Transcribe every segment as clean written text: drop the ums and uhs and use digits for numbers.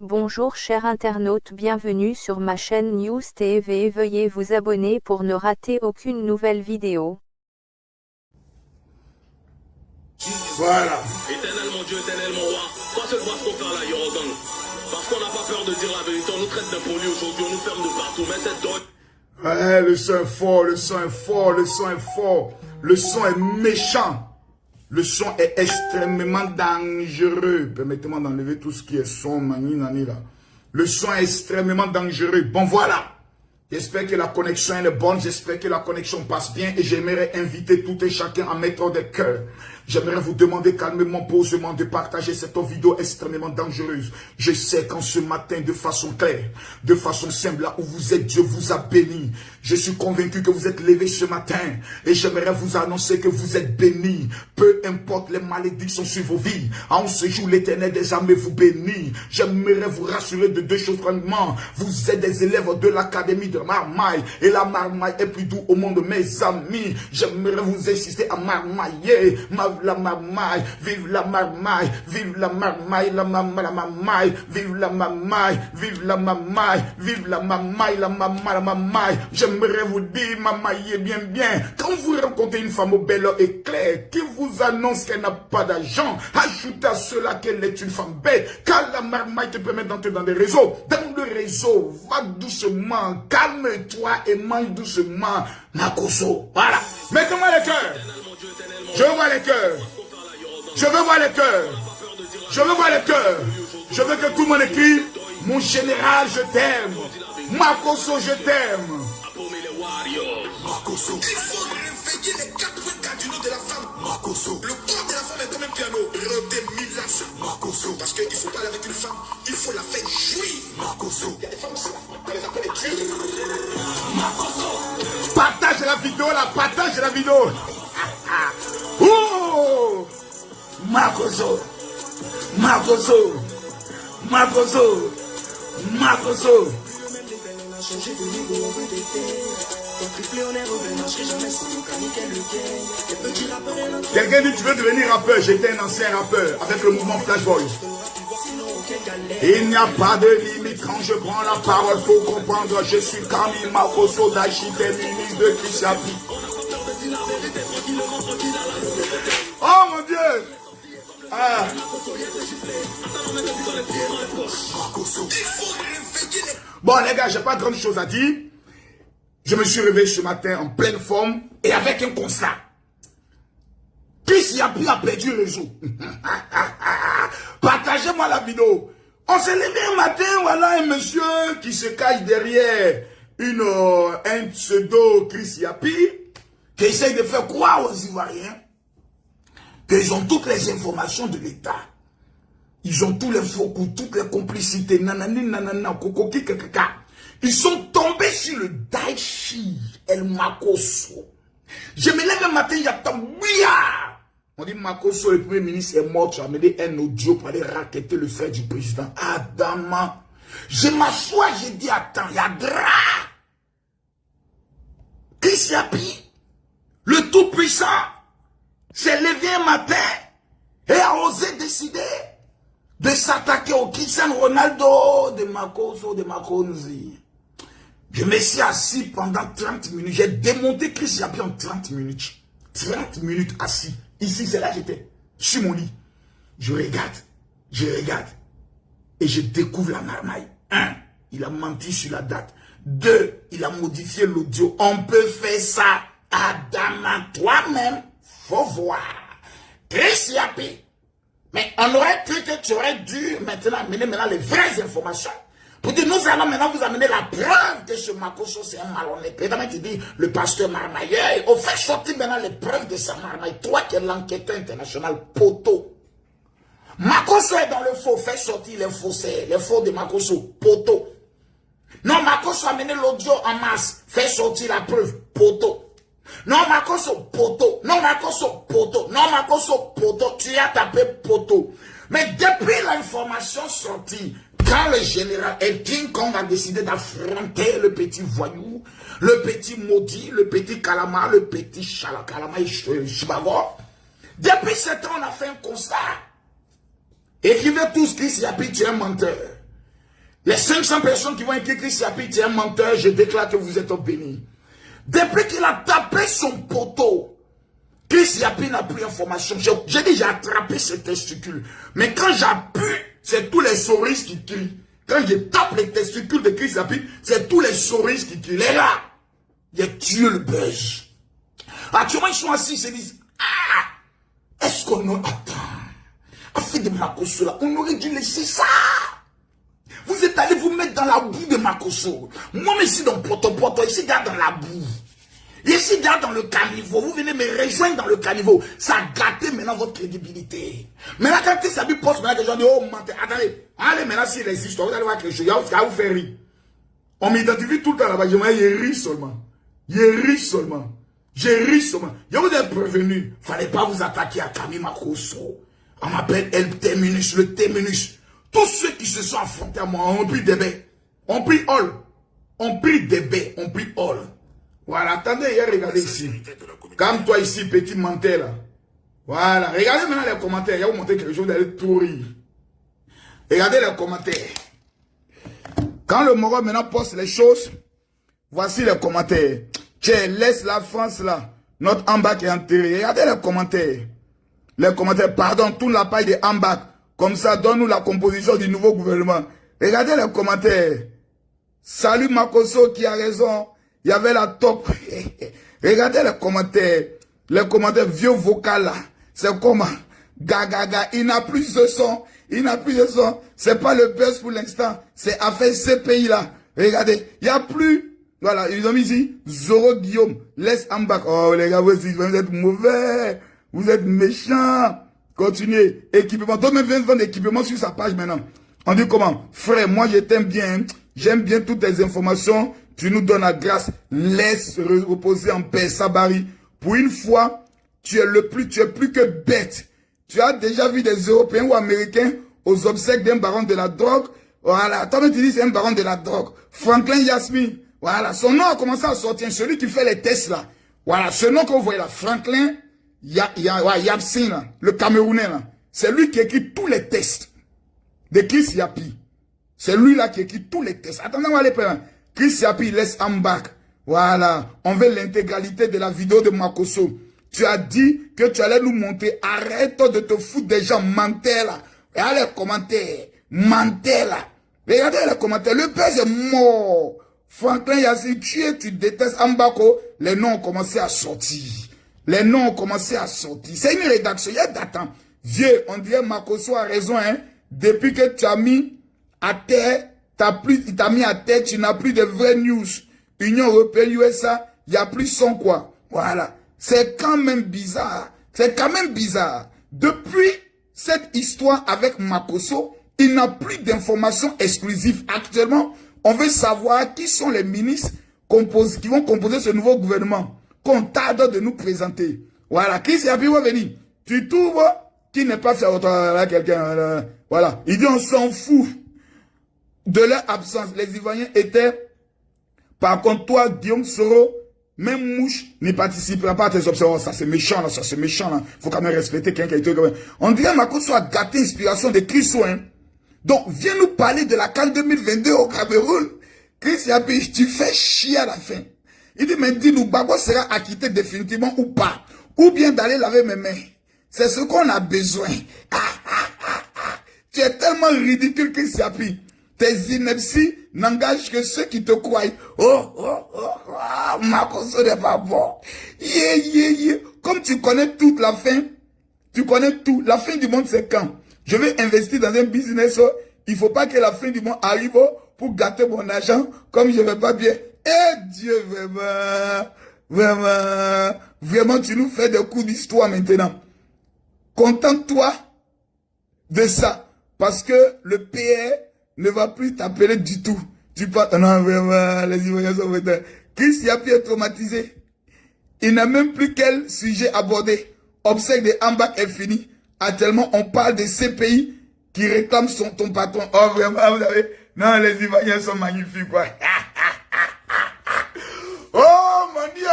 Bonjour chers internautes, bienvenue sur ma chaîne News TV. Veuillez vous abonner pour ne rater aucune nouvelle vidéo. Voilà. Éternel mon Dieu, éternel mon roi, toi seul vois ce qu'on fait là, Yorogan. Parce qu'on n'a pas peur de dire la vérité, on nous traite d'impolis aujourd'hui, on nous ferme de partout, mais cette drogue. Ouais, le son est fort, le son est fort, le son est fort. Le son est méchant. Le son est extrêmement dangereux. Permettez-moi d'enlever tout ce qui est son, mani, là. Le son est extrêmement dangereux. Bon, voilà. J'espère que la connexion est bonne. J'espère que la connexion passe bien. Et j'aimerais inviter tout et chacun à mettre des cœurs. J'aimerais vous demander calmement, posément, de partager cette vidéo extrêmement dangereuse. Je sais qu'en ce matin, de façon claire, de façon simple, là où vous êtes, Dieu vous a béni. Je suis convaincu que vous êtes levés ce matin. Et j'aimerais vous annoncer que vous êtes bénis. Peu importe les malédictions sur vos vies. En ce jour, l'Éternel des armées vous bénit. J'aimerais vous rassurer de deux choses vraiment. Vous êtes des élèves de l'académie de Marmaille. Et la Marmaille est plus doux au monde, mes amis. J'aimerais vous insister à marmailler. La marmaille, vive la marmaille, vive la marmaille, la marmaille, vive la marmaille, vive la marmaille, vive la marmaille, la marmaille. J'aimerais vous dire, mamaillez bien. Quand vous rencontrez une femme belle et claire, qui vous annonce qu'elle n'a pas d'argent, ajoutez à cela qu'elle est une femme belle, car la marmaille te permet d'entrer dans des réseaux. Dans le réseau, va doucement, calme-toi et mange doucement. Makoso, voilà. Mettez-moi les cœurs. Je veux voir les cœurs. Je veux voir les cœurs. Je veux voir les cœurs. Je veux que tout le monde écrive. Mon général, je t'aime. Makoso, je t'aime. Makoso. Il faut réveiller les 4 cardinaux de la femme. Makoso. Le corps de la femme est comme un piano. Redémilage. Makoso. Parce qu'il ne faut pas aller avec une femme. Il faut la faire jouir. Makoso. Il y a des femmes qui les appellent les dieux. Makoso. Partage la vidéo, là. Partage la vidéo. Oh! Makoso. Makoso. Makoso. Makoso. Quelqu'un dit tu veux devenir rappeur. J'étais un ancien rappeur avec le mouvement Flash Boys. Il n'y a pas de limite quand je prends la parole, faut comprendre. Je suis Camille Makoso d'Achité, ministre de Kishapi. Oh mon Dieu! Ah. Bon les gars, j'ai pas grande chose à dire. Je me suis réveillé ce matin en pleine forme et avec un constat. Qui a perdu le réseau? Partagez-moi la vidéo. On s'est levé un matin, voilà un monsieur qui se cache derrière un pseudo Chris Yapi, qui essaye de faire croire aux Ivoiriens qu'ils ont toutes les informations de l'État. Ils ont tous les faux coups, toutes les complicités, kokoki, kakaka. Ils sont tombés sur le Daichi, El Makoso. Je me lève un matin, il y a Tambouya. On dit Makoso, le premier ministre, est mort. Tu as amené un audio pour aller raqueter le frère du président. Adama. Je m'assois, je dis, attends, il y a Dra. Chris Yapi, le tout-puissant, s'est levé un matin et a osé décider de s'attaquer au Cristiano Ronaldo de Makoso, de Makonzi. Je me suis assis pendant 30 minutes. J'ai démonté Chris Yapi en 30 minutes. 30 minutes assis. Ici, c'est là que j'étais. Sur mon lit. Je regarde. Et je découvre la marmaille. 1. Il a menti sur la date. 2. Il a modifié l'audio. On peut faire ça. Adama, toi-même, faut voir. Chris Yapi. Mais on aurait cru que tu aurais dû maintenant amener les vraies informations. Pour dire, nous allons maintenant vous amener la preuve que ce Makoso, c'est un malhonnête. Et tu dis, le pasteur marmailleur, on fait sortir maintenant les preuves de sa marmaille. Toi qui es l'enquêteur international, poteau. Makoso est dans le faux, fait sortir les faussaires, les faux de Makoso, poteau. Non, Makoso a amené l'audio en masse, fait sortir la preuve, poteau. Non, Makoso, poteau. Non, Makoso, poteau. Non, Makoso, poteau. Tu as tapé poteau. Mais depuis l'information sortie, quand le général El King Kong a décidé d'affronter le petit voyou, le petit maudit, le petit calamar, le petit calamar Chibago, depuis ce temps, on a fait un constat. Écrivez tous Chris Yapi, tu es un menteur. Les 500 personnes qui vont écrire Chris Yapi, tu es un menteur, je déclare que vous êtes bénis. Depuis qu'il a tapé son poteau, Chris Yapi n'a plus d'information. J'ai dit, j'ai attrapé ses testicules. Mais quand j'appuie, c'est tous les souris qui crient. Quand je tape les testicules de Chris Yapi, c'est tous les souris qui crient. Les gars, j'ai tué le buzz. Actuellement, ils sont assis, ils se disent, ah, est-ce qu'on a... Attends, afin de Makosso là, on aurait dû laisser ça. Vous êtes allé vous mettre dans la boue de Makosso. Moi, mais ici dans Poto, ici dans la boue. Ici dans le caniveau. Vous venez me rejoindre dans le caniveau. Ça a gâté maintenant votre crédibilité. Maintenant, quand tu s'habille poste, maintenant que les gens disent, oh, menteur, attendez, allez maintenant, s'il les histoires, vous allez voir quelque chose, ça va vous faire rire. On m'identifie tout le temps là-bas, je ris seulement. Je ris seulement. Je vous ai prévenu, fallait pas vous attaquer à Camille Makosso. On m'appelle El Terminus, le Terminus. Tous ceux qui se sont affrontés à moi ont pris des baies. On pris all. On pris des baies. On pris all. Voilà, attendez, regardez ici. Comme toi ici, petit menteur là. Voilà, regardez maintenant les commentaires. Il y a vous montrer quelque chose d'aller tout rire. Regardez les commentaires. Quand le Moro maintenant poste les choses, voici les commentaires. Tiens, laisse la France là. Notre Ambak est enterré. Regardez les commentaires. Les commentaires, pardon, tourne la page de Ambak. Comme ça, donne-nous la composition du nouveau gouvernement. Regardez les commentaires. Salut Makosso qui a raison. Il y avait la top. Regardez les commentaires. Les commentaires vieux vocal là. C'est comment? Gaga, il n'a plus de son. Il n'a plus de son. C'est pas le buzz pour l'instant. C'est affaire ces pays là. Regardez. Il n'y a plus. Voilà. Ils ont mis ici. Zoro Guillaume. Laisse Ambak. Oh les gars, vous êtes mauvais. Vous êtes méchants. Continuez. Équipement. D'autres même viennent vendre équipement sur sa page maintenant. On dit comment? Frère, moi je t'aime bien. J'aime bien toutes tes informations. Tu nous donnes la grâce. Laisse reposer en paix. Sabari. Pour une fois, tu es plus que bête. Tu as déjà vu des Européens ou Américains aux obsèques d'un baron de la drogue. Voilà. Toi-même tu dis c'est un baron de la drogue. Franklin Yasmin. Voilà. Son nom a commencé à sortir. Celui qui fait les tests là. Voilà. Ce nom que vous voyez là. Franklin Yasmin là. Le Camerounais là. C'est lui qui écrit tous les tests de Chris Yapi. C'est lui là qui écrit tous les tests. Attendez, on va aller plus loin. Chris Yapi laisse Ambak. Voilà. On veut l'intégralité de la vidéo de Makosso. Tu as dit que tu allais nous montrer. Arrête de te foutre des gens. Menteur là. Regardez les commentaires. Menteur là. Regardez les commentaires. Le père est mort. Franklin Yassi, tu détestes Ambako. Les noms ont commencé à sortir. Les noms ont commencé à sortir. C'est une rédaction. Il y a d'attente. Vieux, on dirait Makosso a raison, hein. Depuis que tu as mis à terre, il t'a mis à terre, tu n'as plus de vraies news. Union Européenne, USA, il n'y a plus son quoi. Voilà. C'est quand même bizarre. C'est quand même bizarre. Depuis cette histoire avec Makosso, il n'a plus d'informations exclusives. Actuellement, on veut savoir qui sont les ministres qui vont composer ce nouveau gouvernement qu'on tarde de nous présenter. Voilà. Chris Yapi va venir. Tu trouves qui n'est pas fait à quelqu'un. Voilà. Il dit on s'en fout de leur absence. Les Ivoiriens étaient. Par contre, toi, Guillaume Soro, même Mouche n'y participera pas à tes options. Oh, ça c'est méchant là, ça c'est méchant là. Faut quand même respecter quelqu'un qui est comme. On dirait Makosso a gâté l'inspiration de Chris Soin. Donc, viens nous parler de la CAN 2022 au Cameroun. Chris Yapi, tu fais chier à la fin. Il dit, mais dis-nous, Babo sera acquitté définitivement ou pas. Ou bien d'aller laver mes mains. C'est ce qu'on a besoin. Tu es tellement ridicule, Chris Yapi. Tes inepties n'engagent que ceux qui te croient. Makosso n'est pas bon. Comme tu connais toute la fin, tu connais tout. La fin du monde, c'est quand? Je vais investir dans un business. Il ne faut pas que la fin du monde arrive pour gâter mon argent comme je ne vais pas bien. Eh Dieu, vraiment, tu nous fais des coups d'histoire maintenant. Contente-toi de ça. Parce que le PR ne va plus t'appeler du tout. Tu parles, non, vraiment, les Ivoiriens sont vraiment. Chris Yapi est traumatisé. Il n'a même plus quel sujet abordé. Obsèque de Ambak est fini. Actuellement, on parle de ces pays qui réclament ton patron. Oh, vraiment, vous savez. Non, les Ivoiriens sont magnifiques, quoi. Oh, mon Dieu.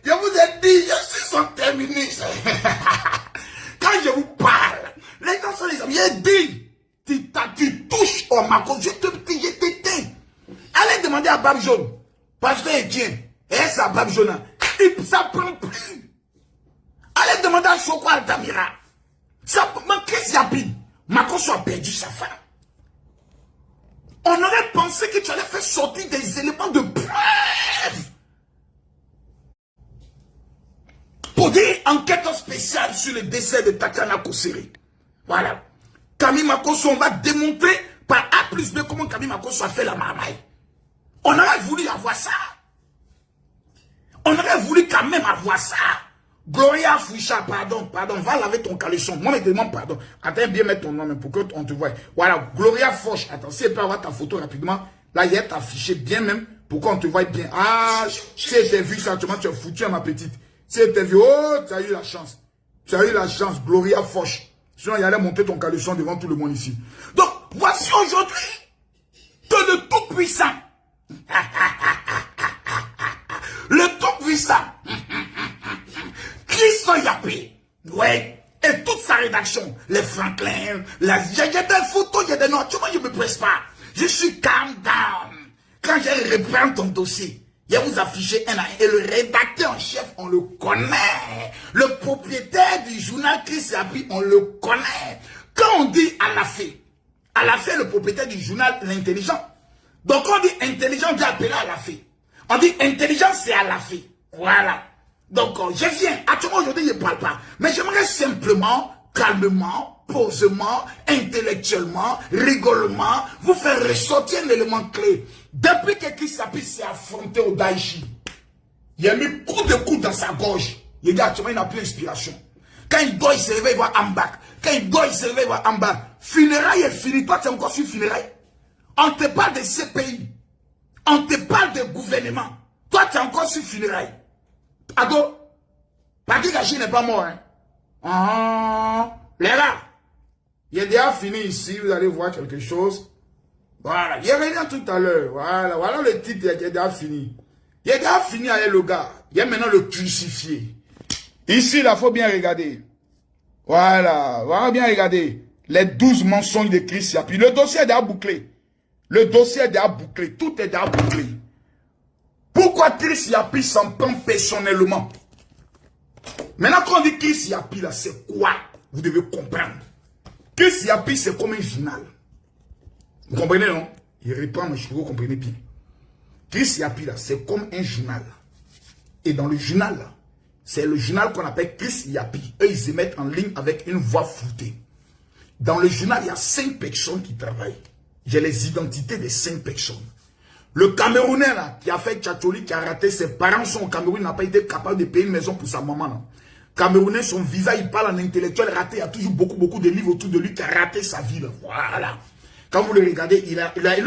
Je vous ai dit, je suis son terminus. Quand je vous parle, les gens sont les amis. J'ai dit, tu touches fort, Marco, je t'éteins. Allez demander à Bab Jaune, Pasteur Etienne, et ça, Bab Jaune, ça prend plus. Allez demander à Soko Altamira. Ça, qu'est-ce qu'il y a pire? Marco soit perdu sa femme. On aurait pensé que tu allais faire sortir des éléments de preuve. Pour dire enquête spéciale sur le décès de Tatiana Kosséré. Voilà. Camille Makosso, on va démontrer par A plus B comment Camille Makosso a fait la marmaille. On aurait voulu avoir ça. On aurait voulu quand même avoir ça. Gloria Foucha, pardon, va laver ton caleçon. Moi, je te demande pardon. Attends, bien mettre ton nom pour qu'on te voie. Voilà, Gloria Foucha. Attends, si elle peut avoir ta photo rapidement, là, il y a affiché bien même pour qu'on te voie bien. Ah, si elle t'a vu ça, tu as foutu à ma petite. Si elle t'a vu, oh, tu as eu la chance. Tu as eu la chance, Gloria Foucha. Sinon, il allait monter ton caleçon devant tout le monde ici. Donc, voici aujourd'hui que le Tout-Puissant, le Tout-Puissant, Christo Yapi, ouais, et toute sa rédaction, les Franklin, j'ai des photos, il y a des noms, tu vois, je ne me presse pas. Je suis calm down. Quand je reprends ton dossier, je vais vous afficher un à un. Et le rédacteur en chef, on le connaît. Le propriétaire du journal Chris Yapi, on le connaît. Quand on dit Alafé, le propriétaire du journal L'Intelligent. Donc on dit intelligent, on dit appeler Alafé. On dit intelligent, c'est Alafé. Voilà. Donc je viens. Actuellement aujourd'hui, je ne parle pas. Mais j'aimerais simplement, calmement, posément, intellectuellement, rigolement, vous faire ressortir un élément clé. Depuis que Chris Yapi s'est affronté au Daichi, il a mis coup de coude dans sa gorge. Il dit actuellement, il n'a plus d'inspiration. Quand il doit, il se réveille, il va en bas. Quand il doit, il se réveille, il va en bas. Funérailles est fini. Toi, tu es encore sur funérailles. On te parle de ces pays. On te parle de gouvernement. Toi, tu es encore sur funérailles. Ado, Patrick Gachi n'est pas mort. Hein? Les gars, il est déjà fini ici. Vous allez voir quelque chose. Voilà, il est revenu tout à l'heure. Voilà le titre, il est déjà fini. Il est déjà fini avec le gars. Il est maintenant le crucifié. Ici, il faut bien regarder. Voilà bien regarder. Les 12 mensonges de Chris Yapi. Le dossier est déjà bouclé. Le dossier est déjà bouclé. Tout est déjà bouclé. Pourquoi Chris Yapi s'en prend personnellement? Maintenant, quand on dit Chris Yapi, là, c'est quoi? Vous devez comprendre. Chris Yapi, c'est comme un journal. Vous comprenez, non? Il répond, mais je peux vous comprenez bien. Chris Yapi, là, c'est comme un journal. Et dans le journal, là, c'est le journal qu'on appelle Chris Yapi. Eux, ils émettent en ligne avec une voix floutée. Dans le journal, il y a 5 personnes qui travaillent. J'ai les identités des 5 personnes. Le Camerounais, là, qui a fait Tchatcholi, qui a raté, ses parents sont au Cameroun, n'a pas été capable de payer une maison pour sa maman, là. Camerounais, son visa, il parle en intellectuel raté. Il y a toujours beaucoup de livres autour de lui qui a raté sa vie, là. Voilà. Quand vous le regardez, lui,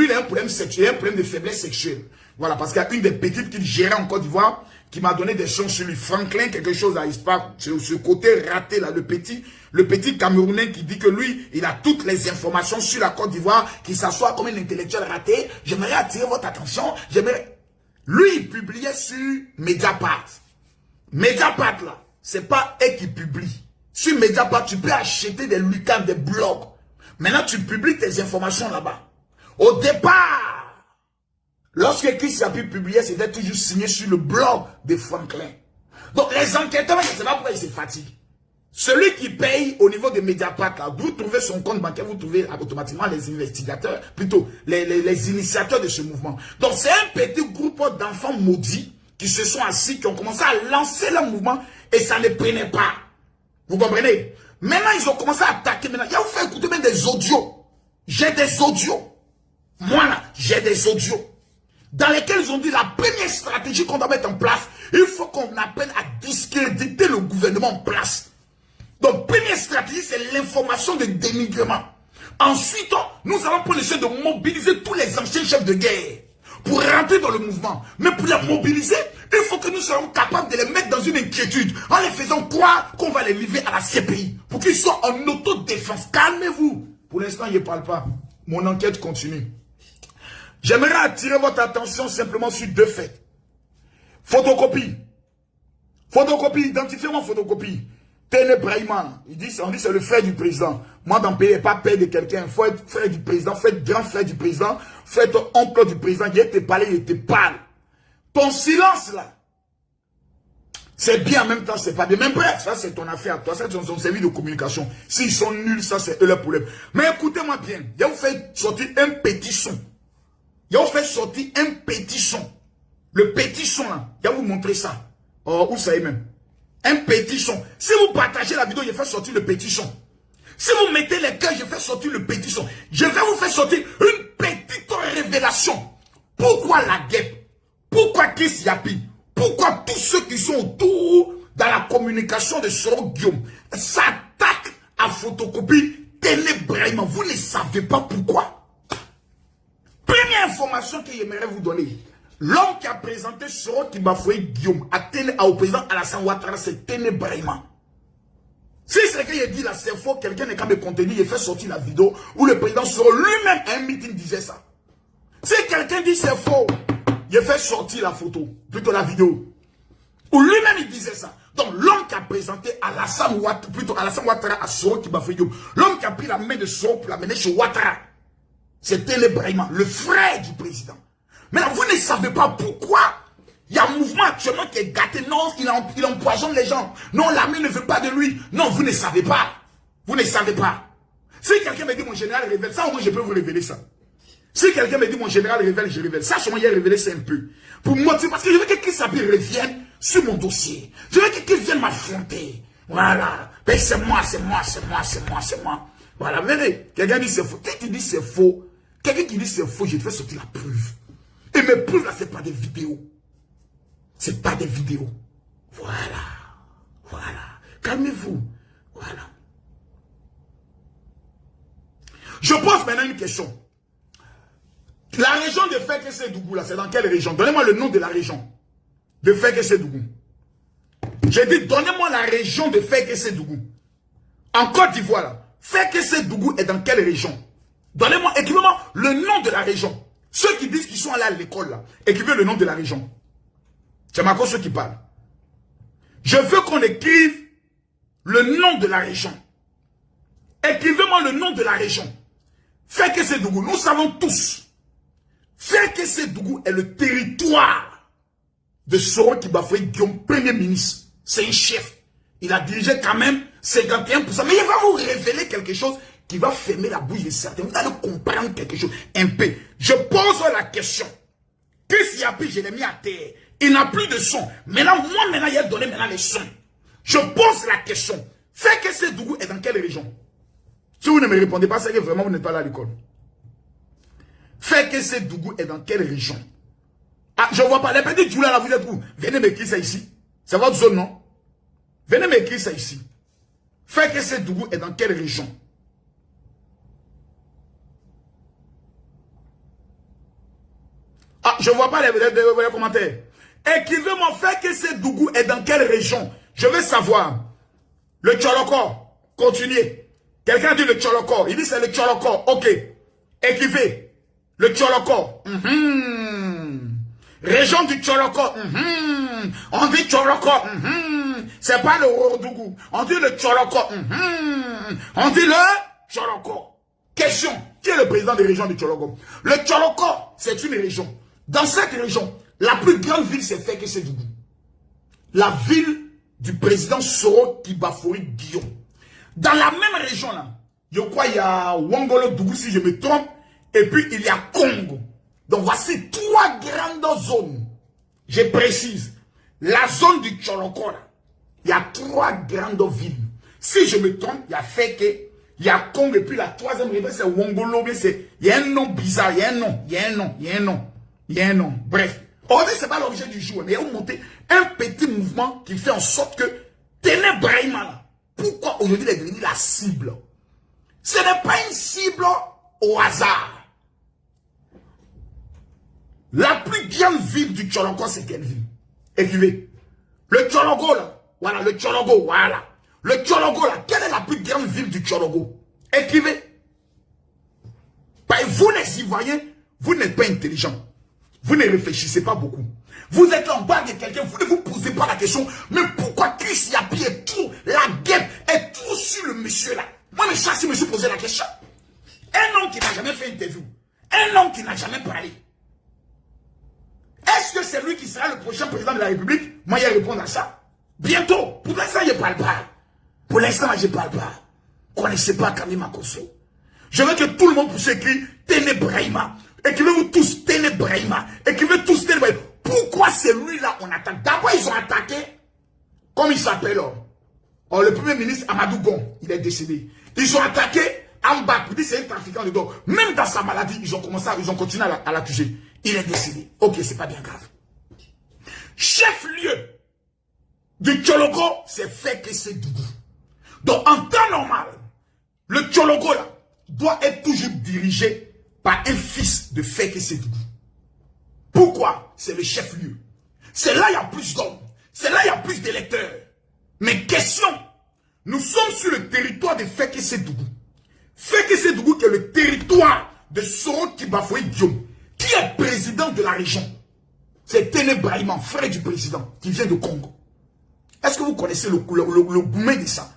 il a un problème sexuel, un problème de faiblesse sexuelle. Voilà, parce qu'il y a une des petites qu'il gérait en Côte d'Ivoire, qui m'a donné des choses sur lui. Franklin, quelque chose à Ispa, ce côté raté là, le petit Camerounais qui dit que lui, il a toutes les informations sur la Côte d'Ivoire, qui s'assoit comme un intellectuel raté. J'aimerais attirer votre attention. Lui, il publiait sur Mediapart. Mediapart là, c'est pas eux qui publient. Sur Mediapart, tu peux acheter des lucans, des blogs. Maintenant, tu publies tes informations là-bas. Au départ, lorsque Chris Yapi publiait, c'était toujours signé sur le blog de Franklin. Donc, les enquêteurs, je ne sais pas pourquoi ils se fatiguent. Celui qui paye au niveau de Mediapart, là, vous trouvez son compte bancaire, vous trouvez automatiquement les investigateurs, plutôt les initiateurs de ce mouvement. Donc, c'est un petit groupe d'enfants maudits qui se sont assis, qui ont commencé à lancer leur mouvement et ça ne prenait pas. Vous comprenez? Maintenant, ils ont commencé à attaquer. Maintenant, il y a vous fait écouter même des audios. J'ai des audios. Moi, là, j'ai des audios. Dans lesquels ils ont dit la première stratégie qu'on doit mettre en place, il faut qu'on appelle à discréditer le gouvernement en place. Donc, première stratégie, c'est l'information de dénigrement. Ensuite, nous allons prendre le soin de mobiliser tous les anciens chefs de guerre pour rentrer dans le mouvement. Mais pour les mobiliser, il faut que nous soyons capables de les mettre dans une inquiétude en les faisant croire qu'on va les livrer à la CPI pour qu'ils soient en autodéfense. Calmez-vous. Pour l'instant, je ne parle pas. Mon enquête continue. J'aimerais attirer votre attention simplement sur 2 faits. Photocopie. Photocopie, identifiez-moi photocopie. Téné Brahima, on dit c'est le frère du président. Moi, dans le pays, pas père de quelqu'un. Il faut être frère du président, faut être grand frère du président, faut être oncle du président. Il te parle, il te parle. Ton silence là, c'est bien en même temps, c'est pas bien. Même bref, ça c'est ton affaire. Toi, ça c'est ton service de communication. S'ils sont nuls, ça c'est eux le problème. Mais écoutez-moi bien, il vous fait sortir un petit son. Il vous fait sortir un petit son. Le petit son là, il va vous montrer ça. Oh, où ça est même. Un petit son. Si vous partagez la vidéo, je fais sortir le petit son. Si vous mettez les cœurs, je fais sortir le petit son. Je vais vous faire sortir une petite révélation. Pourquoi la guêpe? Pourquoi Chris Yapi? Pourquoi tous ceux qui sont autour dans la communication de Soro Guillaume s'attaquent à photocopie ténébralement? Vous ne savez pas pourquoi. Première information que j'aimerais vous donner. L'homme qui a présenté Soro Kibafoué Guillaume au président Alassane Ouattara, c'est ténébralement. Si c'est que j'ai dit là, c'est faux, quelqu'un n'est qu'à me contredire, il fait sortir la vidéo où le président Soro lui-même à un meeting disait ça. Si quelqu'un dit c'est faux, il fait sortir la photo, plutôt la vidéo. Où lui-même il disait ça. Donc l'homme qui a présenté Alassane Ouattara à Soro Kibafoué Guillaume, l'homme qui a pris la main de Soro pour l'amener chez Ouattara, c'est ténébralement, le frère du président. Mais là, vous ne savez pas pourquoi il y a un mouvement actuellement qui est gâté. Non, il empoisonne les gens. Non, l'armée ne veut pas de lui. Non, vous ne savez pas. Vous ne savez pas. Si quelqu'un me dit mon général révèle, ça au moins je peux vous révéler ça. Si quelqu'un me dit mon général révèle, je révèle. Ça, seulement il a révélé ça un peu. Pour moi, c'est parce que je veux que Chris Yapi revienne sur mon dossier. Je veux que Chris vienne m'affronter. Voilà. Ben, c'est moi. Voilà. Mais quelqu'un dit c'est faux. Quelqu'un qui dit c'est faux. Quelqu'un qui dit c'est faux, je te fais sortir la preuve. Et mes preuves là, c'est pas des vidéos. C'est pas des vidéos. Voilà. Calmez-vous. Voilà. Je pose maintenant une question. La région de Fekese-Dougou, là, c'est dans quelle région? Donnez-moi le nom de la région de Fekese-Dougou. J'ai dit, donnez-moi la région de Fekese-Dougou. En Côte d'Ivoire, là. Fekese-Dougou est dans quelle région? Donnez-moi, écrivez-moi le nom de la région. Ceux qui disent qu'ils sont allés à l'école, là, écrivez le nom de la région. C'est Marco ceux qui parlent. Je veux qu'on écrive le nom de la région. Écrivez-moi le nom de la région. Fekese-Dougou, nous savons tous. Fekese-Dougou est le territoire de Soro Kibafoué Guillaume, premier ministre. C'est un chef. Il a dirigé quand même 51%. Mais il va vous révéler quelque chose qui va fermer la bouche de certains. Vous allez comprendre quelque chose un peu. Je pose la question. Chris Yapi, je l'ai mis à terre. Il n'a plus de son. Maintenant, il a donné les sons. Je pose la question. Fekese-Dougou est dans quelle région? Si vous ne me répondez pas, c'est que vraiment vous n'êtes pas là à l'école. Fekese-Dougou est dans quelle région? Ah, je ne vois pas. Les petits Djoula là, vous êtes où? Venez m'écrire ça ici. C'est votre zone, non? Venez m'écrire ça ici. Fekese-Dougou est dans quelle région? Ah, je ne vois pas les commentaires. Écrivez-moi, Fekese-Dougou est dans quelle région? Je veux savoir. Le Tcholoko. Continuez. Quelqu'un dit le Tcholoko. Il dit c'est le Tcholoko. Ok. Écrivez. Le Tcholoko. Région du Tcholoko. On dit Tcholoko. C'est pas le Ourodougou. On dit le Tcholoko. On dit le Tcholoko. Question. Qui est le président des régions du Tcholoko? Le Tcholoko, c'est une région. Dans cette région, la plus grande ville, c'est Fekese-Dougou. La ville du président Soro Kibafoué Guillaume. Dans la même région, là, je crois qu'il y a Wongolo-Dougou, si je me trompe, et puis il y a Congo. Donc voici trois grandes zones. Je précise. La zone du Tcholoko, là, il y a trois grandes villes. Si je me trompe, il y a Feke, il y a Congo, et puis la troisième région, c'est Wongolo. Il y a un nom bizarre, il y a un nom. Bref. Aujourd'hui, ce n'est pas l'objet du jour, mais il y a monté un petit mouvement qui fait en sorte que ténébralement, pourquoi aujourd'hui il est devenu la cible? Ce n'est pas une cible au hasard. La plus grande ville du Tcholoko, c'est quelle ville? Écrivez. Le Tcholoko, là. Voilà, le Tcholoko, voilà. Le Tcholoko, là. Quelle est la plus grande ville du Tcholoko? Écrivez. Vous les Ivoiriens, vous n'êtes pas intelligents. vous ne réfléchissez pas beaucoup. Vous êtes là en bas de quelqu'un, vous ne vous posez pas la question, mais pourquoi Chris Yapi est tout, la guêpe est tout sur le monsieur là? Moi, mais chaque me suis posé la question. Un homme qui n'a jamais fait interview, un homme qui n'a jamais parlé. Est-ce que c'est lui qui sera le prochain président de la République? Moi, il y a répondre à ça. Bientôt. Pour l'instant, je ne parle pas. Pour l'instant, je ne parle pas. Vous ne connaissez pas Camille Makosso. Je veux que tout le monde puisse écrire Téné Brahima. Écrivez-vous tous Téné Brahima. Écrivez tous Téné Brahima. Pourquoi celui-là on attaque? D'abord, ils ont attaqué, comme il s'appelle, le premier ministre Amadou Gon, il est décédé. Ils ont attaqué Amba, pour dire c'est un trafiquant de drogue. Même dans sa maladie, ils ont continué à l'accuser. Il est décédé. Ok, c'est pas bien grave. Chef-lieu du Tchologo, c'est Fekese Dougou. Donc, en temps normal, le Tchologo là doit être toujours dirigé par un fils de Fekese Dougou. Pourquoi? C'est le chef-lieu. C'est là il y a plus d'hommes. C'est là il y a plus d'électeurs. Mais question, nous sommes sur le territoire de Fekese Dougou. Fekese Dougou qui est le territoire de Soro Kibafoye Guillaume, qui est président de la région. C'est Téné Brahima, frère du président, qui vient de Congo. Est-ce que vous connaissez le gourmet de ça?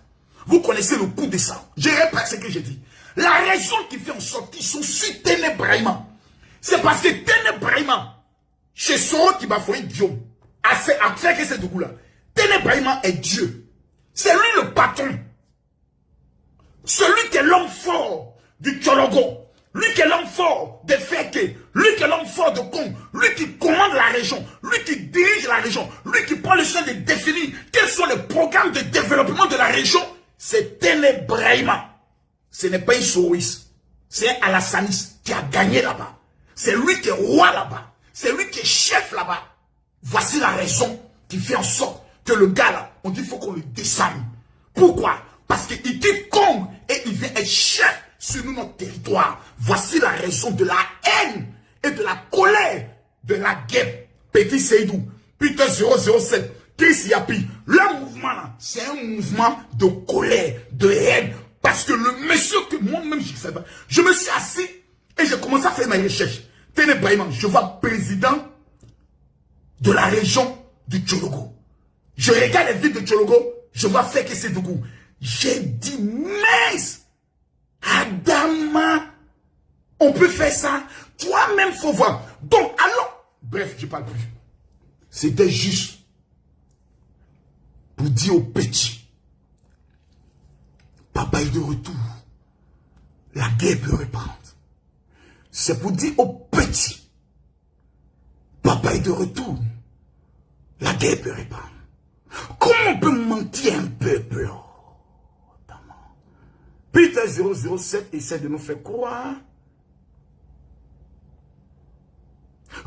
Vous connaissez le coup de ça? Je répète ce que j'ai dit. La raison qui fait en sorte qu'ils sont sur Téné Brahima, c'est parce que Téné Brahima, chez Soro Kibafoye Guillaume, a fait que ce Dougou-là. Téné Brahima est Dieu. C'est lui le patron. Celui qui est l'homme fort du Tchologo. Lui qui est l'homme fort de Feke. Lui qui est l'homme fort de Kong. Lui qui commande la région. Lui qui dirige la région. Lui qui prend le soin de définir quels sont les programmes de développement de la région. C'est Téné Brahima. Ce n'est pas un Soris. C'est un Alassanis qui a gagné là-bas. C'est lui qui est roi là-bas. C'est lui qui est chef là-bas. Voici la raison qui fait en sorte que le gars là, on dit qu'il faut qu'on le descende. Pourquoi? Parce qu'il quitte Kong et il vient être chef sur notre territoire. Voici la raison de la haine et de la colère de la guêpe. Petit Seydou, Peter 007, Chris Yapi. Le mouvement là, c'est un mouvement de colère, de haine. Parce que le monsieur que moi-même je sais pas, je me suis assis et j'ai commencé à faire mes recherches. Téné Brahima, je vois président de la région du Tchologo. Je regarde les villes de Tchologo, je vois Fekese Dougou. J'ai dit, mince, Adama, on peut faire ça. Toi-même, faut voir. Donc, alors, bref, je parle plus. C'était juste pour dire aux petits, papa est de retour. La guerre peut reprendre. C'est pour dire aux petits, papa est de retour. La guerre peut reprendre. Comment on peut mentir un peuple? Peter 007 essaie de nous faire croire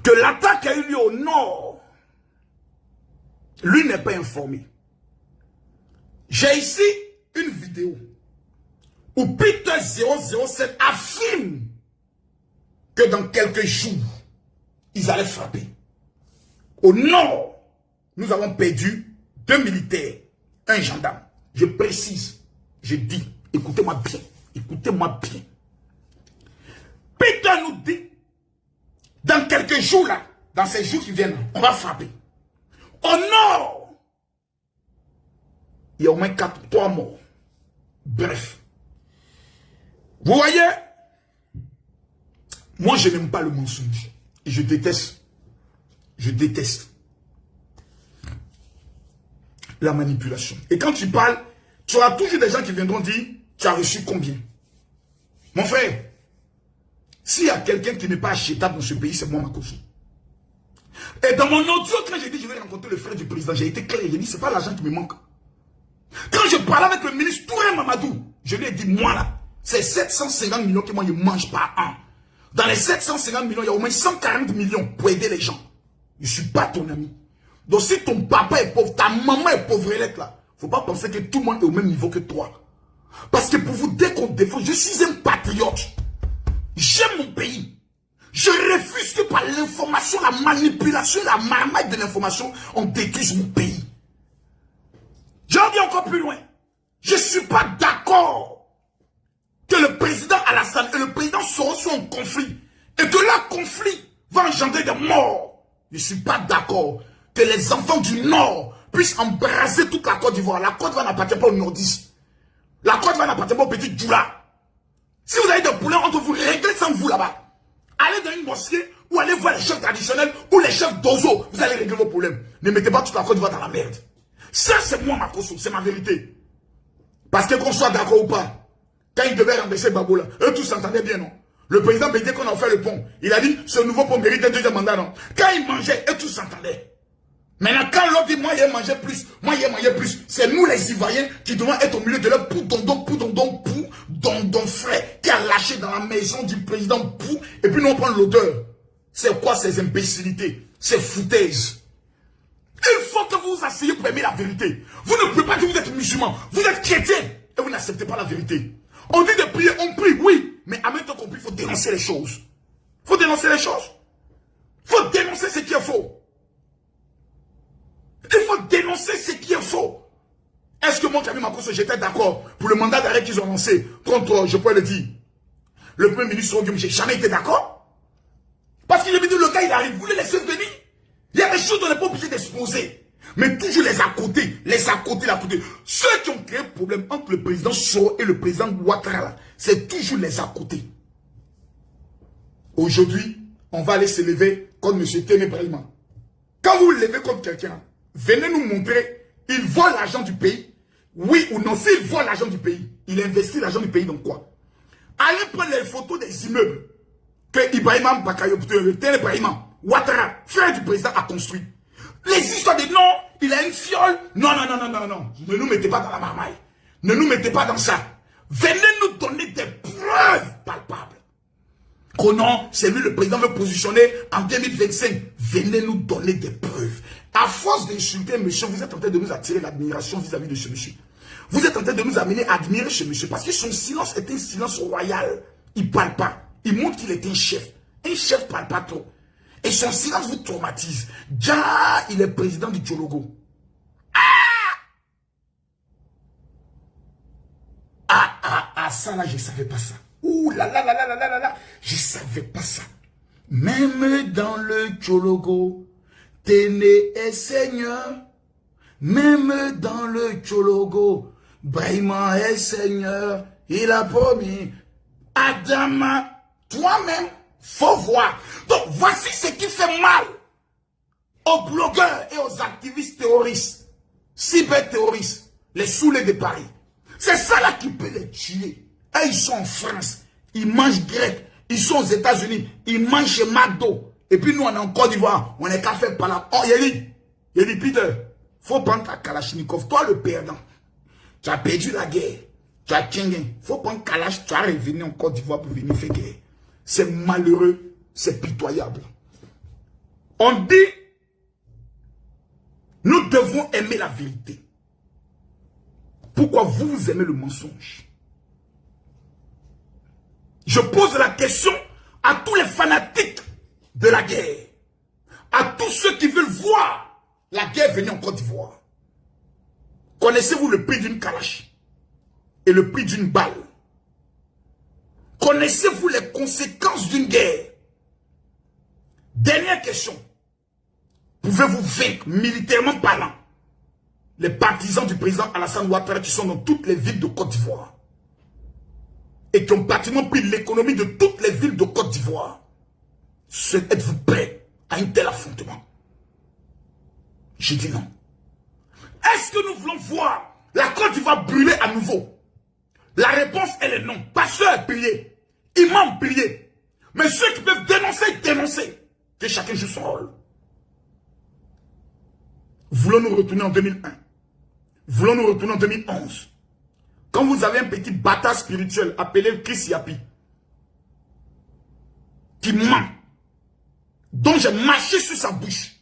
que l'attaque a eu lieu au nord. Lui n'est pas informé. J'ai ici une vidéo où Peter 007 affirme que dans quelques jours, ils allaient frapper. Au nord, nous avons perdu 2 militaires, un gendarme. Je précise, je dis, écoutez-moi bien, écoutez-moi bien. Peter nous dit, dans quelques jours là, dans ces jours qui viennent, on va frapper. Au nord, il y a au moins 3 morts. Bref. Vous voyez, moi je n'aime pas le mensonge. Et je déteste la manipulation. Et quand tu parles, tu auras toujours des gens qui viendront dire, tu as reçu combien? Mon frère, s'il y a quelqu'un qui n'est pas achetable dans ce pays, c'est moi, Makosso. Et dans mon audio, quand j'ai dit je vais rencontrer le frère du président, j'ai été clair, j'ai dit c'est pas l'argent qui me manque. Quand je parlais avec le ministre Touré Mamadou, je lui ai dit, moi là, c'est 750 millions que moi je mange par an. Dans les 750 millions, il y a au moins 140 millions pour aider les gens. Je ne suis pas ton ami. Donc si ton papa est pauvre, ta maman est pauvrelette là, faut pas penser que tout le monde est au même niveau que toi. Parce que pour vous, dès qu'on défend, je suis un patriote. J'aime mon pays. Je refuse que par l'information, la manipulation, la marmaille de l'information, on détruise mon pays. J'en dis encore plus loin. Je ne suis pas d'accord que le président Alassane et le président Soro soient en conflit. Et que leur conflit va engendrer des morts. Je ne suis pas d'accord que les enfants du Nord puissent embraser toute la Côte d'Ivoire. La Côte d'Ivoire n'appartient pas aux nordistes. La Côte d'Ivoire n'appartient pas aux petits djoula. Si vous avez des problèmes entre vous, réglez sans vous là-bas. Allez dans une mosquée ou allez voir les chefs traditionnels ou les chefs d'Ozo. Vous allez régler vos problèmes. Ne mettez pas toute la Côte d'Ivoire dans la merde. Ça, c'est moi, Makosso. C'est ma vérité. Parce que qu'on soit d'accord ou pas, quand il devait renverser Baboula, eux tous s'entendaient bien, non? Le président Bédé, qu'on a fait le pont, il a dit, ce nouveau pont mérite un deuxième mandat, non? Quand il mangeait, eux tous s'entendaient. Maintenant, quand l'autre dit, moi, il a mangé plus, moi, il a mangé plus, c'est nous, les Ivoiriens, qui devons être au milieu de leur poudondon frais, qui a lâché dans la maison du président Pou, et puis nous, on prend l'odeur. C'est quoi ces imbécilités? Ces foutaises? Il faut que vous vous asseyez pour aimer la vérité. Vous ne pouvez pas dire que vous êtes musulman, vous êtes chrétien, et vous n'acceptez pas la vérité. On dit de prier, on prie, oui, mais en même temps qu'on prie, il faut dénoncer les choses. Il faut dénoncer les choses. Il faut dénoncer ce qui est faux. Il faut dénoncer ce qui est faux. Est-ce que moi, Camille Makosso, j'étais d'accord pour le mandat d'arrêt qu'ils ont lancé contre, je pourrais le dire, le premier ministre Ogium, j'ai jamais été d'accord. Parce qu'il avait dit, le gars, il arrive, vous le laissez venir. Il y a des choses qu'on n'est pas obligé d'exposer. Mais toujours les à côté, les à côté, à côté. Ceux qui ont créé le problème entre le président Soro et le président Ouattara, c'est toujours les à côté. Aujourd'hui, on va aller se lever contre M. Téné Brahima. Quand vous vous levez contre quelqu'un, venez nous montrer, il vole l'argent du pays. Oui ou non, s'il vole l'argent du pays, il investit l'argent du pays dans quoi? Allez prendre les photos des immeubles que Ibrahima Bakayo, Téné Brahima, Ouattara, frère du président, a construit. Les histoires de non, il a une fiole. Non. Ne nous mettez pas dans la marmaille. Ne nous mettez pas dans ça. Venez nous donner des preuves palpables. Oh non, c'est lui le président veut positionner en 2025. Venez nous donner des preuves. À force d'insulter monsieur, vous êtes en train de nous attirer l'admiration vis-à-vis de ce monsieur. Vous êtes en train de nous amener à admirer ce monsieur. Parce que son silence est un silence royal. Il ne parle pas. Il montre qu'il est un chef. Un chef ne parle pas trop. Et son silence vous traumatise. Dja, il est président du Tchologo. Ça là, je ne savais pas ça. Ouh là, je ne savais pas ça. Même dans le Tchologo, Téné est seigneur. Même dans le Tchologo, Brahima est seigneur. Il a promis. Adama, toi-même, faut voir. Donc, voici ce qui fait mal aux blogueurs et aux activistes terroristes, cyberterroristes, les saoulés de Paris. C'est ça là qui peut les tuer. Et ils sont en France, ils mangent grec, ils sont aux États-Unis, ils mangent chez McDo. Et puis nous, on est en Côte d'Ivoire, on est qu'à faire par là. Oh, il dit, Peter, faut prendre ta Kalachnikov, toi le perdant. Tu as perdu la guerre, tu as Tchengé. Faut prendre Kalash, tu as revenir en Côte d'Ivoire pour venir faire guerre. C'est malheureux, c'est pitoyable. On dit, nous devons aimer la vérité. Pourquoi vous aimez le mensonge? Je pose la question à tous les fanatiques de la guerre, à tous ceux qui veulent voir la guerre venir en Côte d'Ivoire. Connaissez-vous le prix d'une Kalash et le prix d'une balle? Connaissez-vous les conséquences d'une guerre? Dernière question. Pouvez-vous vaincre, militairement parlant, les partisans du président Alassane Ouattara qui sont dans toutes les villes de Côte d'Ivoire et qui ont pratiquement pris l'économie de toutes les villes de Côte d'Ivoire? Êtes-vous prêts à un tel affrontement? Je dis non. Est-ce que nous voulons voir la Côte d'Ivoire brûler à nouveau? La réponse, elle est non. Pasteur, priez. Imam, priez. Mais ceux qui peuvent dénoncer, dénoncer. Que chacun joue son rôle. Voulons-nous retourner en 2001? Voulons-nous retourner en 2011? Quand vous avez un petit bâtard spirituel appelé Chris Yapi, qui ment, dont j'ai marché sur sa bouche,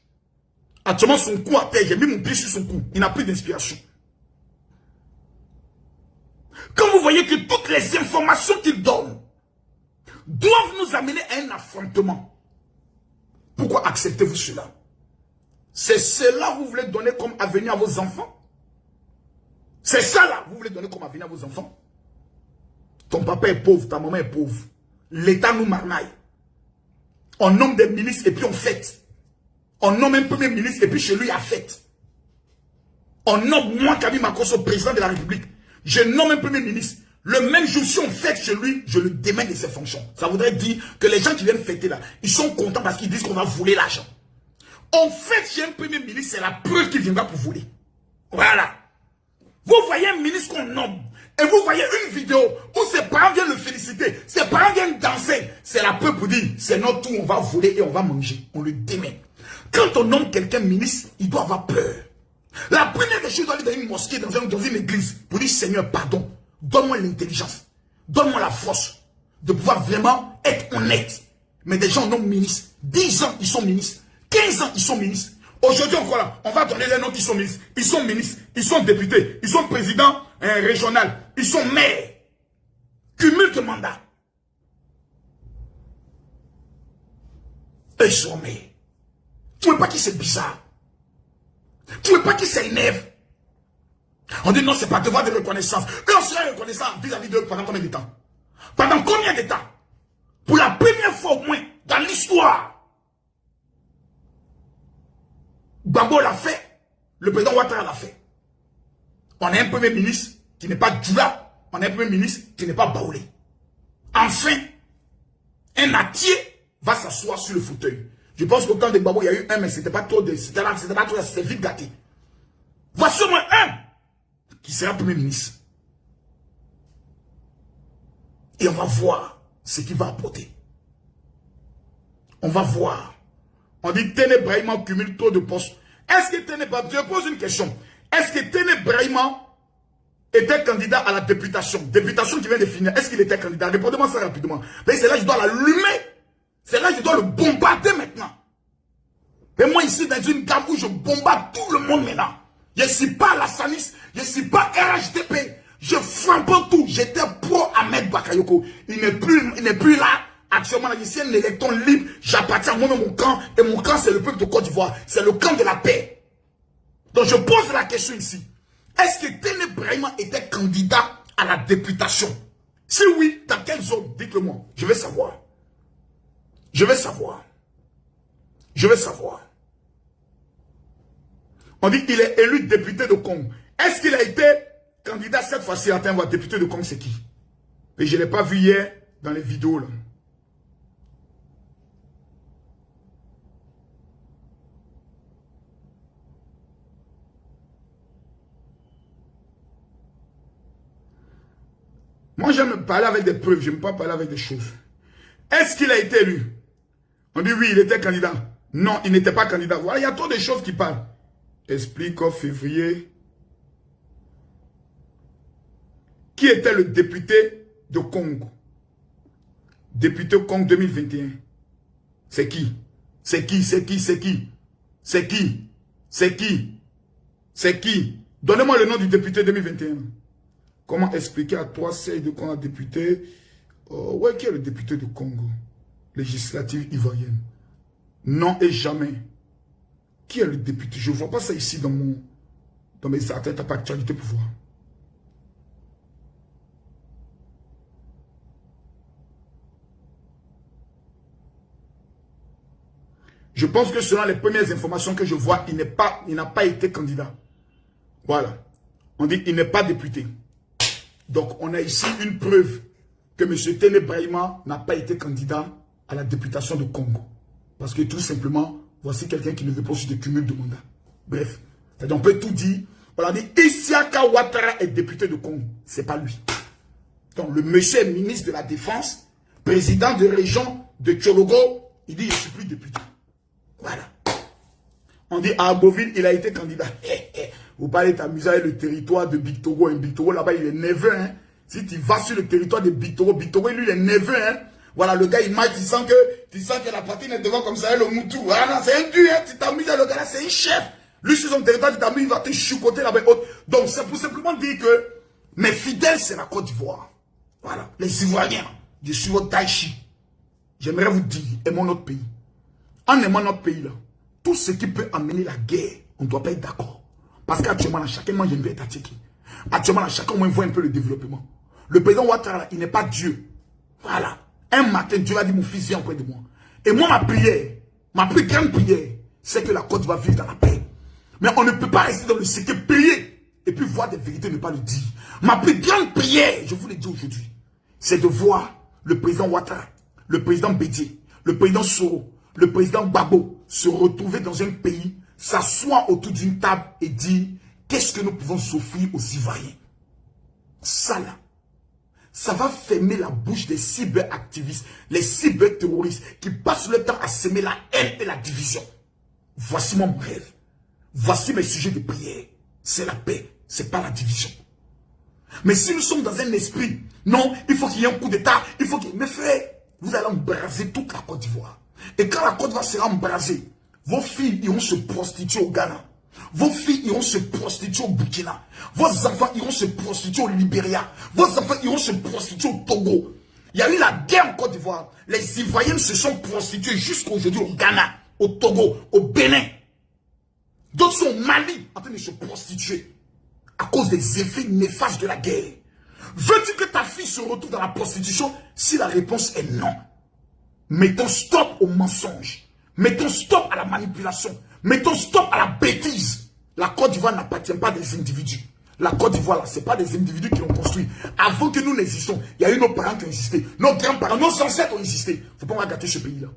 actuellement son cou à terre, j'ai mis mon pied sur son cou, il n'a plus d'inspiration. Quand vous voyez que toutes les informations qu'il donne doivent nous amener à un affrontement, pourquoi acceptez-vous cela? C'est cela que vous voulez donner comme avenir à vos enfants? C'est ça là que vous voulez donner comme avenir à vos enfants? Ton papa est pauvre, ta maman est pauvre. L'État nous marmaille. On nomme des ministres et puis on fête. On nomme un premier ministre et puis chez lui, il y a fête. On nomme moi, Kami Makosso, président de la République. Je nomme un premier ministre. Le même jour, si on fête chez lui, je le démène de ses fonctions. Ça voudrait dire que les gens qui viennent fêter là, ils sont contents parce qu'ils disent qu'on va voler l'argent. On fête chez un premier ministre, c'est la preuve qu'il viendra pour voler. Voilà. Vous voyez un ministre qu'on nomme. Et vous voyez une vidéo où ses parents viennent le féliciter. Ses parents viennent danser. C'est la preuve pour dire, c'est notre tour, on va voler et on va manger. On le démène. Quand on nomme quelqu'un ministre, il doit avoir peur. La première des choses, il doit aller dans une mosquée, dans une église, pour dire, Seigneur, pardon. Donne-moi l'intelligence. Donne-moi la force de pouvoir vraiment être honnête. Mais des gens nomment ministres. 10 ans, ils sont ministres. 15 ans, ils sont ministres. Aujourd'hui, encore là, on va donner les noms qui sont ministres. Ils sont ministres, ils sont députés, ils sont présidents régionaux, ils sont maires. Cumul de mandat. Ils sont maires. Tu ne vois pas qui c'est bizarre. Tu ne vois pas qui s'énerve. On dit non, c'est pas devoir de reconnaissance. Et on sera reconnaissant vis-à-vis d'eux pendant combien de temps? Pendant combien de temps? Pour la première fois au moins dans l'histoire. Gbagbo l'a fait, le président Ouattara l'a fait. On a un premier ministre qui n'est pas Djoula, on a un premier ministre qui n'est pas Baoulé. Enfin, un atier va s'asseoir sur le fauteuil. Je pense qu'au temps de Gbagbo, il y a eu un, mais c'était pas trop, c'était vite gâté. Voici au moins un qui sera premier ministre. Et on va voir ce qu'il va apporter. On va voir. On dit Téné Brahima cumule trop de postes. Est-ce que Téné Brahima, je pose une question. Est-ce que Téné Brahima était candidat à la députation? Députation qui vient de finir. Est-ce qu'il était candidat? Répondez-moi ça rapidement. Mais c'est là que je dois l'allumer. C'est là que je dois le bombarder maintenant. Et moi ici dans une gamme où je bombarde tout le monde maintenant. Je ne suis pas la Sanis, je ne suis pas RHDP. Je frappe tout. J'étais pro Ahmed Bakayoko. Il n'est plus là. Actuellement, je suis un électron libre. J'appartiens à moi-même mon camp. Et mon camp, c'est le peuple de Côte d'Ivoire. C'est le camp de la paix. Donc, je pose la question ici. Est-ce que Téné Brahima était candidat à la députation? Si oui, dans quelle zone? Dites-le moi. Je vais savoir. Je vais savoir. Je vais savoir. On dit qu'il est élu député de Congo. Est-ce qu'il a été candidat cette fois-ci? Attends, voir député de Congo, c'est qui? Et je ne l'ai pas vu hier dans les vidéos là. Moi, j'aime parler avec des preuves, je n'aime pas parler avec des choses. Est-ce qu'il a été élu? On dit oui, il était candidat. Non, il n'était pas candidat. Voilà, il y a trop de choses qui parlent. Explique en février. Qui était le député de Congo? Député Congo 2021. C'est qui? C'est qui? C'est qui? C'est qui? C'est qui? C'est qui? C'est qui? Donnez-moi le nom du député 2021. Comment expliquer à toi, c'est de quoi un député? Ouais, qui est le député de Congo? Législative ivoirienne. Non et jamais. Qui est le député? Je ne vois pas ça ici dans mes articles, t'as pas actualité pour voir. Je pense que selon les premières informations que je vois, il n'a pas été candidat. Voilà. On dit qu'il n'est pas député. Donc, on a ici une preuve que M. Téné Brahima n'a pas été candidat à la députation de Congo. Parce que tout simplement, voici quelqu'un qui ne veut pas aussi de cumul de mandat. Bref, c'est-à-dire on peut tout dire. On a dit, Isiaka Ouattara est député de Congo. Ce n'est pas lui. Donc, le monsieur est ministre de la Défense, président de région de Tchologo, il dit, je ne suis plus député. Voilà. On dit, à Aboville, il a été candidat. Vous parlez t'amuser avec le territoire de Bictoro. Bictoro, là-bas, il est neveu. Hein. Si tu vas sur le territoire de Bictoro, lui, il est neveu. Hein. Voilà, le gars, il marche, tu sens que la patine est devant comme ça, le moutou. Ah non, c'est un dur, hein. Tu t'amuses avec le gars là, c'est un chef. Lui, sur son territoire, tu t'amuses, il va te chucoter là-bas. Donc, c'est pour simplement dire que mes fidèles, c'est la Côte d'Ivoire. Voilà, les Ivoiriens, je suis votre Taïchi. J'aimerais vous dire, aimons notre pays. En aimant notre pays, là, tout ce qui peut amener la guerre, on ne doit pas être d'accord. Parce qu'actuellement, là, chacun mange une bête à Tchéquie. Actuellement, là, chacun voit un peu le développement. Le président Ouattara, il n'est pas Dieu. Voilà. Un matin, Dieu a dit, mon fils, viens auprès de moi. Et moi, ma prière, ma plus grande prière, c'est que la Côte va vivre dans la paix. Mais on ne peut pas rester dans le secret, prier, et puis voir des vérités, ne pas le dire. Ma plus grande prière, je vous l'ai dit aujourd'hui, c'est de voir le président Ouattara, le président Bédié, le président Soro, le président Gbagbo se retrouver dans un pays, s'asseoir autour d'une table et dire qu'est-ce que nous pouvons s'offrir aux Ivoiriens. Ça là, ça va fermer la bouche des cyberactivistes, les cyberterroristes qui passent le temps à semer la haine et la division. Voici mon rêve. Voici mes sujets de prière. C'est la paix, c'est pas la division. Mais si nous sommes dans un esprit, non, il faut qu'il y ait un coup d'état, il faut qu'il... Mes frères, vous allez embraser toute la Côte d'Ivoire. Et quand la Côte d'Ivoire sera embrasée, vos filles iront se prostituer au Ghana. Vos filles iront se prostituer au Burkina. Vos enfants iront se prostituer au Libéria. Vos enfants iront se prostituer au Togo. Il y a eu la guerre en Côte d'Ivoire. Les Ivoiriens se sont prostitués jusqu'à aujourd'hui au Ghana, au Togo, au Bénin. D'autres sont au Mali en train de se prostituer à cause des effets néfastes de la guerre. Veux-tu que ta fille se retrouve dans la prostitution? Si la réponse est non, mettons stop au mensonge. Mettons stop à la manipulation. Mettons stop à la bêtise. La Côte d'Ivoire n'appartient pas à des individus. La Côte d'Ivoire, ce n'est pas des individus qui l'ont construit. Avant que nous n'existions, il y a eu nos parents qui ont existé. Nos grands-parents, nos ancêtres ont existé. Il ne faut pas gâter ce pays-là.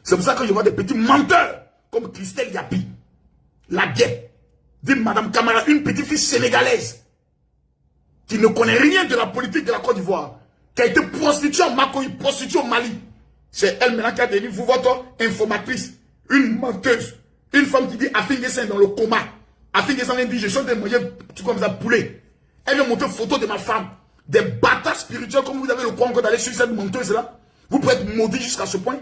C'est pour ça que je vois des petits menteurs comme Christelle Yapi. La guerre. Dit Madame Camara, une petite fille sénégalaise qui ne connaît rien de la politique de la Côte d'Ivoire, qui a été prostituée en Makoï, prostituée au Mali. C'est elle maintenant qui a devenu, vous votre informatrice, une menteuse, une femme qui dit Afin Guessin dans le coma. Afin Guessin dit je suis en train de manger tout comme ça poulet. Elle vient montrer une photo de ma femme. Des bâtards spirituels comme vous avez le courant d'aller sur cette menteuse là. Vous pouvez être maudit jusqu'à ce point.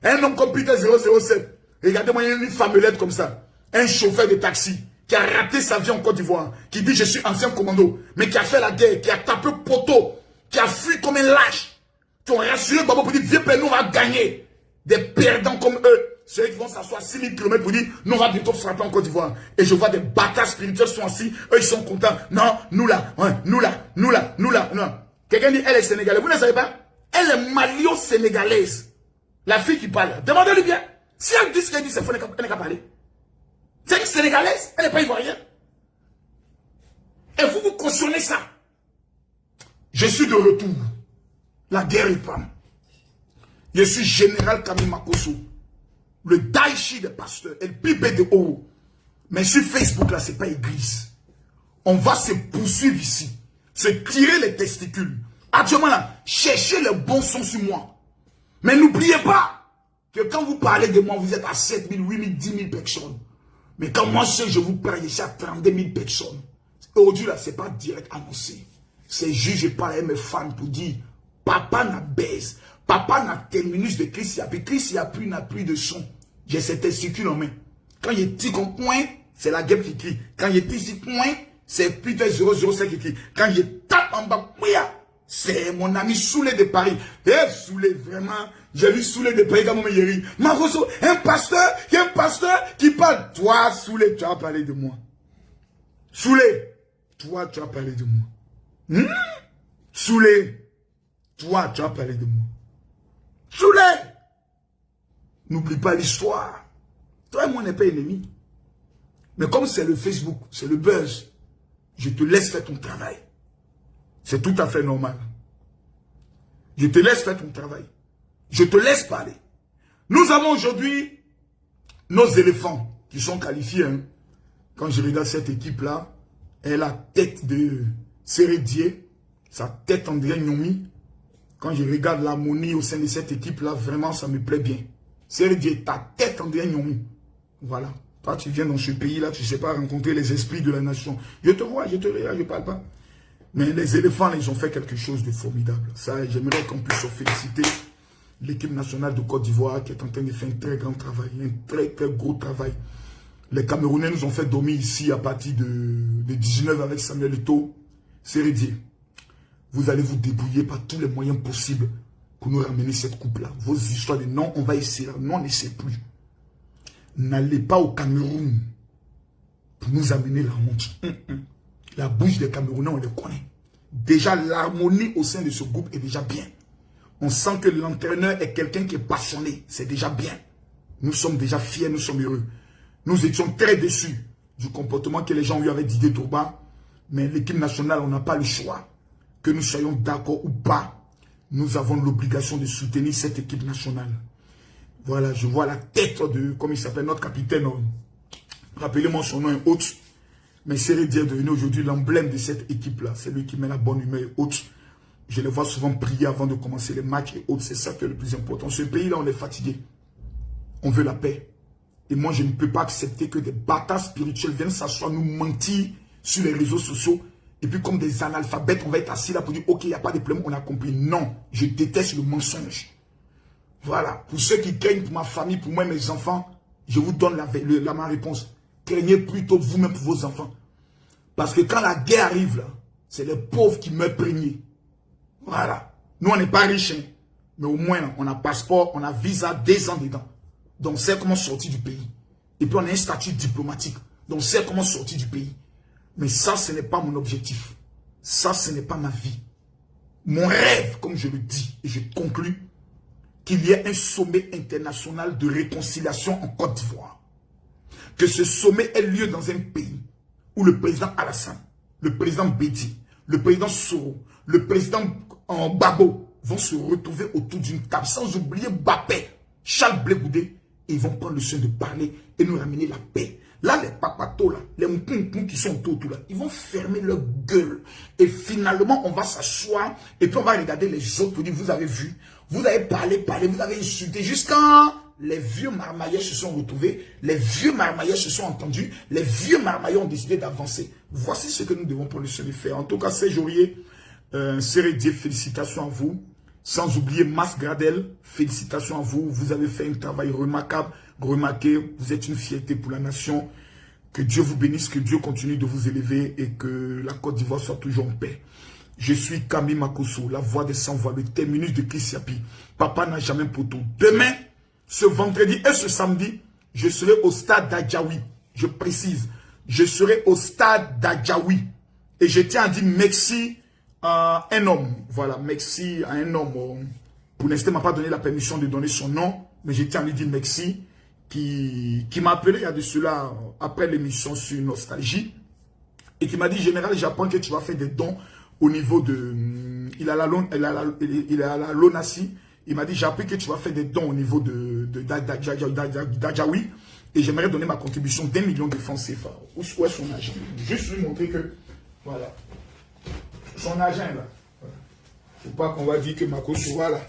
Un homme comme Peter 007. Regardez-moi une femmelette comme ça. Un chauffeur de taxi qui a raté sa vie en Côte d'Ivoire, qui dit je suis ancien commando, mais qui a fait la guerre, qui a tapé poteau, qui a fui comme un lâche, qui ont rassuré Babo pour dire viens père, nous on va gagner. Des perdants comme eux, ceux qui vont s'asseoir 6000 km pour dire nous on va bientôt frapper en Côte d'Ivoire. Et je vois des bâtards spirituels sont assis, eux ils sont contents. Non, nous là, ouais, nous là, nous là, nous là, non. Quelqu'un dit elle est sénégalaise, vous ne savez pas? Elle est malio-sénégalaise. La fille qui parle, demandez-lui bien. Si elle dit ce qu'elle dit, c'est faux, elle n'est qu'à parler. C'est une sénégalaise, elle n'est pas ivoirienne. Et vous cautionnez ça. Je suis de retour. La guerre est pas. Je suis général Camille Makosso, le Daichi des pasteurs, et le pibé de haut. Mais sur Facebook, là, c'est pas église. On va se poursuivre ici, se tirer les testicules. Actuellement, là, cherchez le bon son sur moi. Mais n'oubliez pas que quand vous parlez de moi, vous êtes à 7 000, 8 000, 10 000 personnes. Mais quand moi, je vous parle, je suis à 32 000 personnes. Aujourd'hui, là, ce n'est pas direct annoncé. C'est juste, je parle à mes fans pour dire, papa n'a baisse. Papa n'a terminus de Christ Yapi. Christ Yapi n'a plus de son. J'ai cette testicule en main. Quand il est petit comme point, c'est la guêpe qui crie. Quand il est ici, point, c'est Peter 005 qui crie. Quand il tape en bas, c'est mon ami Soulé de Paris. Eh, Soulé, vraiment, j'ai vu Soulé de Paris comme mon meilleur. Maroso, un pasteur qui parle. Toi, Soulé, tu as parlé de moi. Soulé, toi, tu as parlé de moi. Soulé, toi, tu as parlé de moi. Soulé, n'oublie pas l'histoire. Toi et moi, on n'est pas ennemis. Mais comme c'est le Facebook, c'est le buzz, je te laisse faire ton travail. C'est tout à fait normal. Je te laisse faire ton travail. Je te laisse parler. Nous avons aujourd'hui nos éléphants qui sont qualifiés. Hein. Quand je regarde cette équipe-là, elle a la tête de Sérédier, sa tête André Nyomi. Quand je regarde l'harmonie au sein de cette équipe-là, vraiment, ça me plaît bien. Sérédier, ta tête André Nyomi. Voilà. Toi, tu viens dans ce pays-là, tu ne sais pas rencontrer les esprits de la nation. Je te vois, je te regarde, je ne parle pas. Mais les éléphants, ils ont fait quelque chose de formidable. Ça, j'aimerais qu'on puisse féliciter l'équipe nationale de Côte d'Ivoire qui est en train de faire un très grand travail, un très très gros travail. Les Camerounais nous ont fait dormir ici à partir de 19 avec Samuel Eto'o. Sérédier, vous allez vous débrouiller par tous les moyens possibles pour nous ramener cette coupe-là. Vos histoires de non, on va essayer, non, on n'essaie plus. N'allez pas au Cameroun pour nous amener la honte. La bouche des Camerounais, on les connaît. Déjà, l'harmonie au sein de ce groupe est déjà bien. On sent que l'entraîneur est quelqu'un qui est passionné. C'est déjà bien. Nous sommes déjà fiers, nous sommes heureux. Nous étions très déçus du comportement que les gens ont eu avec Didier Drogba. Mais l'équipe nationale, on n'a pas le choix. Que nous soyons d'accord ou pas, nous avons l'obligation de soutenir cette équipe nationale. Voilà, je vois la tête de, comme il s'appelle, notre capitaine. Rappelez-moi son nom et autres. Mais c'est dire de venir aujourd'hui l'emblème de cette équipe-là. C'est lui qui met la bonne humeur et autres. Je les vois souvent prier avant de commencer les matchs et autres. C'est ça qui est le plus important. Ce pays-là, on est fatigué. On veut la paix. Et moi, je ne peux pas accepter que des bâtards spirituels viennent s'asseoir, nous mentir sur les réseaux sociaux. Et puis comme des analphabètes, on va être assis là pour dire, ok, il n'y a pas de problème, on a compris. Non, je déteste le mensonge. Voilà. Pour ceux qui craignent pour ma famille, pour moi et mes enfants, je vous donne ma réponse. Craignez plutôt vous-même pour vos enfants. Parce que quand la guerre arrive, là, c'est les pauvres qui meurent premiers. Voilà. Nous, on n'est pas riches, hein, mais au moins, on a passeport, on a visa, 2 ans dedans. Donc, c'est comment sortir du pays. Et puis, on a un statut diplomatique. Donc, c'est comment sortir du pays. Mais ça, ce n'est pas mon objectif. Ça, ce n'est pas ma vie. Mon rêve, comme je le dis, et je conclus, qu'il y ait un sommet international de réconciliation en Côte d'Ivoire. Que ce sommet ait lieu dans un pays où le président Alassane, le président Bédi, le président Soro, le président Babo vont se retrouver autour d'une table, sans oublier Bappé, Charles Blé Goudé, et ils vont prendre le soin de parler et nous ramener la paix. Là, les papatos, là, les moukoum qui sont autour, là, ils vont fermer leur gueule. Et finalement, on va s'asseoir et puis on va regarder les autres pour dire, vous avez vu, vous avez parlé, vous avez insulté, jusqu'à les vieux marmailleurs se sont retrouvés, les vieux marmailleurs se sont entendus, les vieux marmailleurs ont décidé d'avancer. Voici ce que nous devons pour le soin de faire. En tout cas, Serge Aurier, Sérédier, félicitations à vous. Sans oublier Mas Gradel, félicitations à vous. Vous avez fait un travail remarquable, remarqué. Vous êtes une fierté pour la nation. Que Dieu vous bénisse, que Dieu continue de vous élever et que la Côte d'Ivoire soit toujours en paix. Je suis Camille Makosso, la voix des sans-voix, le terminus de Kissiapi. Papa n'a jamais poteau. Demain, ce vendredi et ce samedi, je serai au stade d'Adjaoui. Je précise, je serai au stade d'Adjaoui. Et je tiens à dire merci à un homme. Voilà, merci à un homme. Pour l'instant, il ne m'a pas donné la permission de donner son nom, mais je tiens à lui dire merci. Qui m'a appelé il y a de cela après l'émission sur Nostalgie. Et qui m'a dit, général, j'apprends que tu vas faire des dons au niveau de... Il a la Lonassi. Il m'a dit, j'ai appris que tu vas faire des dons au niveau d'Adjaoui. Et j'aimerais donner ma contribution d'1 million de francs CFA. Où est son agent? Juste lui montrer que... Voilà. Son agent, là. Faut pas qu'on va dire que Makosso, voilà.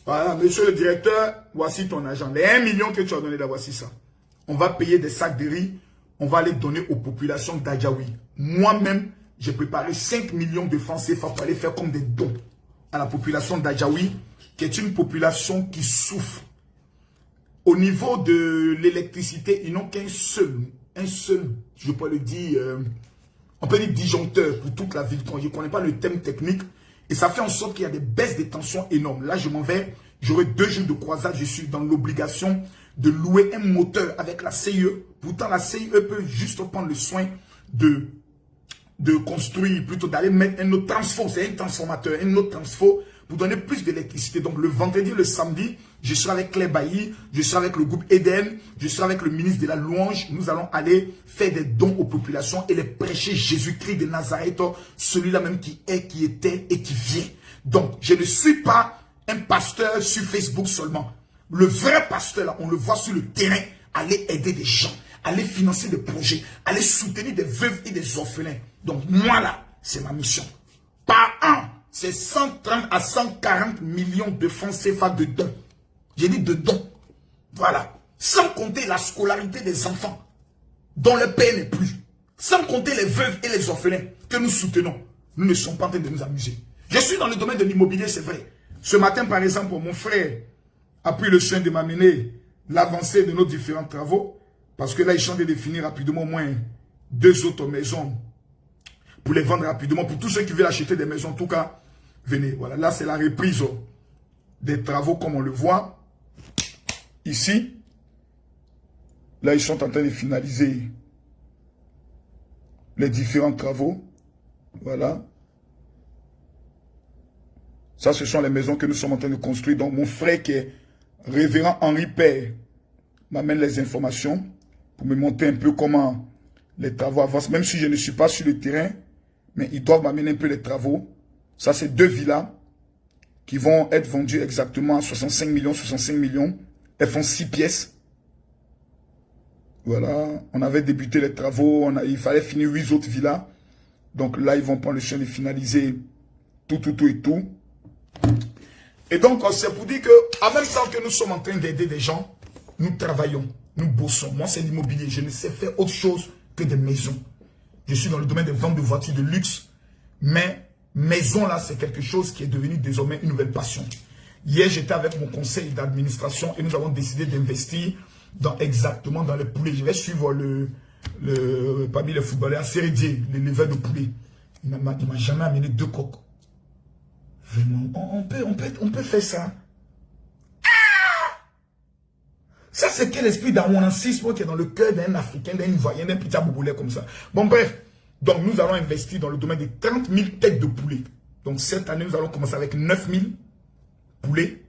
Voilà, monsieur le directeur, voici ton agent. Les 1 million que tu as donné là, voici ça. On va payer des sacs de riz. On va les donner aux populations d'Adjaoui. Moi-même, j'ai préparé 5 millions de francs CFA pour aller faire comme des dons à la population d'Adjaoui, qui est une population qui souffre. Au niveau de l'électricité, ils n'ont qu'un seul, je peux le dire, on peut dire disjoncteur pour toute la ville. Je ne connais pas le thème technique. Et ça fait en sorte qu'il y a des baisses de tension énormes. Là, je m'en vais, j'aurai 2 jours de croisade. Je suis dans l'obligation de louer un moteur avec la CIE. Pourtant, la CIE peut juste prendre le soin de construire, plutôt d'aller mettre un autre transfo. C'est un transformateur, un autre transfo pour donner plus d'électricité. Donc, le vendredi, le samedi, je serai avec Claire Bailly, je serai avec le groupe Eden, je serai avec le ministre de la Louange. Nous allons aller faire des dons aux populations et les prêcher Jésus-Christ de Nazareth, celui-là même qui est, qui était et qui vient. Donc, je ne suis pas un pasteur sur Facebook seulement. Le vrai pasteur, là, on le voit sur le terrain, aller aider des gens, aller financer des projets, aller soutenir des veuves et des orphelins. Donc, moi, là, c'est ma mission. Par an, c'est 130 à 140 millions de francs CFA de dons. J'ai dit de dons. Voilà. Sans compter la scolarité des enfants, dont le père n'est plus. Sans compter les veuves et les orphelins que nous soutenons. Nous ne sommes pas en train de nous amuser. Je suis dans le domaine de l'immobilier, c'est vrai. Ce matin, par exemple, mon frère a pris le soin de m'amener l'avancée de nos différents travaux. Parce que là, il chante de finir rapidement au moins 2 autres maisons pour les vendre rapidement. Pour tous ceux qui veulent acheter des maisons, en tout cas, venez. Voilà, là, c'est la reprise des travaux comme on le voit. Ici, là, ils sont en train de finaliser les différents travaux. Voilà. Ça, ce sont les maisons que nous sommes en train de construire. Donc, mon frère qui est révérend Henri Père m'amène les informations pour me montrer un peu comment les travaux avancent. Même si je ne suis pas sur le terrain, mais ils doivent m'amener un peu les travaux. Ça, c'est 2 villas qui vont être vendues exactement à 65 millions, 65 millions. Elles font 6 pièces. Voilà, on avait débuté les travaux, il fallait finir 8 autres villas. Donc là, ils vont prendre le soin de finaliser tout et tout. Et donc, c'est pour dire que, en même temps que nous sommes en train d'aider des gens, nous travaillons, nous bossons. Moi, c'est l'immobilier. Je ne sais faire autre chose que des maisons. Je suis dans le domaine des ventes de voitures de luxe. Mais maison, là, c'est quelque chose qui est devenu désormais une nouvelle passion. Hier, j'étais avec mon conseil d'administration et nous avons décidé d'investir exactement dans les poulets. Je vais suivre parmi les footballeurs, Sérédier, l'éleveur de poulets. Il ne m'a jamais amené 2 coques. Vraiment, on peut faire ça. Ça, c'est quel esprit d'arronancisme qui est dans le cœur d'un Africain, d'un Ivoirien, d'un petit aboulé comme ça. Bon, bref. Donc, nous allons investir dans le domaine des 30 000 têtes de poulets. Donc, cette année, nous allons commencer avec 9 000 poulets.